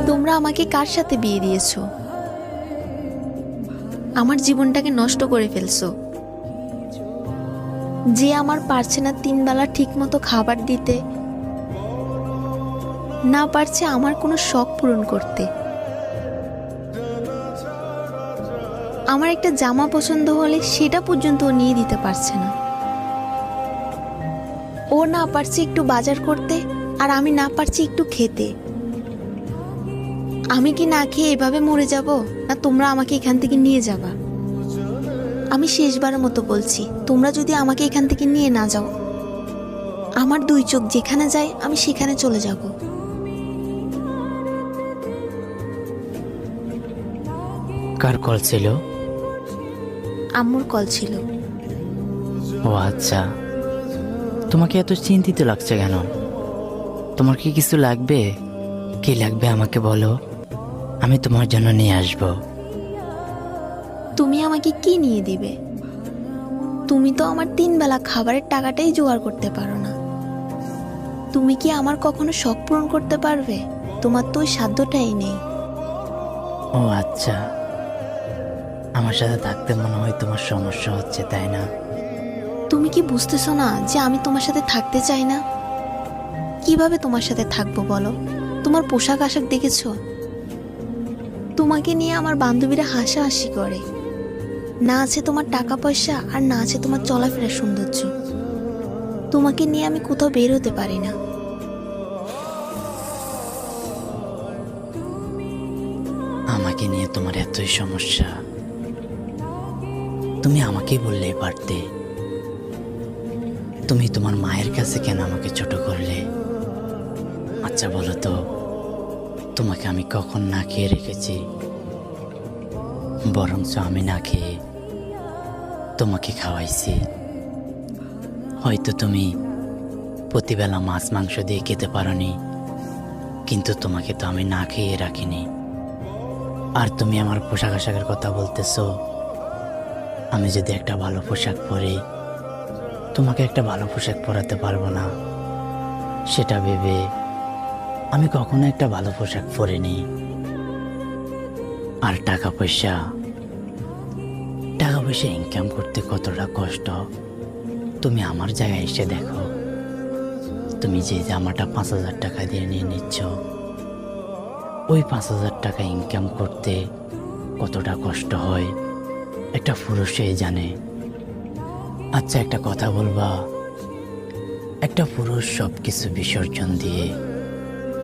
তোমরা আমাকে কার সাথে বিয়ে দিয়েছো? আমার জীবনটাকে নষ্ট করে ফেলছো। যে আমার পারছে না 3 বেলা ঠিক মতো খাবার দিতে, না পারছে আমার কোনো শখ পূরণ করতে। আমার একটা জামা পছন্দ হলে সেটা পর্যন্ত ও নিয়ে দিতে পারছে না। ও না পারছে একটু বাজার করতে, আর আমি না পারছি একটু খেতে। আমি কি না খেয়ে এভাবে মরে যাব, না তোমরা আমাকে এখান থেকে নিয়ে যাবা? আমি শেষবারের মতো বলছি, তোমরা যদি আমাকে এখান থেকে নিয়ে না যাও, আমার 2 চোখ যেখানে যায় আমি সেখানে চলে যাব। কার কল ছিল? আম্মুর কল ছিল। ও আচ্ছা, তোমাকে এত চিন্তিত লাগছে কেন? তোমার কি কিছু লাগবে? কি লাগবে আমাকে বলো, আমি তোমার জন্য নিয়ে আসবো। তুমি আমাকে কি নিয়ে দিবে? তুমি তো আমার 3 বেলা খাবারের টাকাটাই জোগাড় করতে পারো না। তুমি কি আমার কখনো শখ পূরণ করতে পারবে? তোমার তো ওই সাধ্যটাই নেই। ও আচ্ছা, আমার সাথে থাকতে মনে হয় তোমার সমস্যা হচ্ছে, তাই না? তুমি কি বুঝতেছো না যে আমি তোমার সাথে থাকতে চাই না? কিভাবে তোমার সাথে থাকবো বলো? তোমার পোশাক আশাক দেখেছো? তোমাকে নিয়ে আমার বান্ধবীরা হাসাহাসি করে। না আছে তোমার টাকা পয়সা, আর না আছে তোমার চলাফেরার সৌন্দর্য। তোমাকে নিয়ে আমি কোথাও বের হতে পারি না। আমাকে নিয়ে তোমার এতই সমস্যা, তুমি আমাকেই বললেই পারতে। তুমি তোমার মায়ের কাছে কেন আমাকে ছোট করলে? আচ্ছা বলো তো, তোমাকে আমি কখন না খেয়ে রেখেছি? বরঞ্চ আমি না খেয়ে তোমাকে খাওয়াইছি। হয়তো তুমি প্রতিবেলা মাছ মাংস দিয়ে খেতে পারোনি, কিন্তু তোমাকে তো আমি না খেয়ে রাখিনি। আর তুমি আমার পোশাক আশাকের কথা বলতেছো। আমি যদি একটা ভালো পোশাক পরি, তোমাকে একটা ভালো পোশাক পরাতে পারবো না, সেটা ভেবে আমি কখনো একটা ভালো পোশাক পরিনি। আর টাকা পয়সা ইনকাম করতে কতটা কষ্ট তুমি আমার জায়গায় এসে দেখো। তুমি যে জামাটা 5,000 টাকা দিয়ে নিয়ে নিচ্ছ, ওই 5,000 টাকা ইনকাম করতে কতটা কষ্ট হয় একটা পুরুষই জানে। আচ্ছা একটা কথা বলবা, একটা পুরুষ সব কিছু বিসর্জন দিয়ে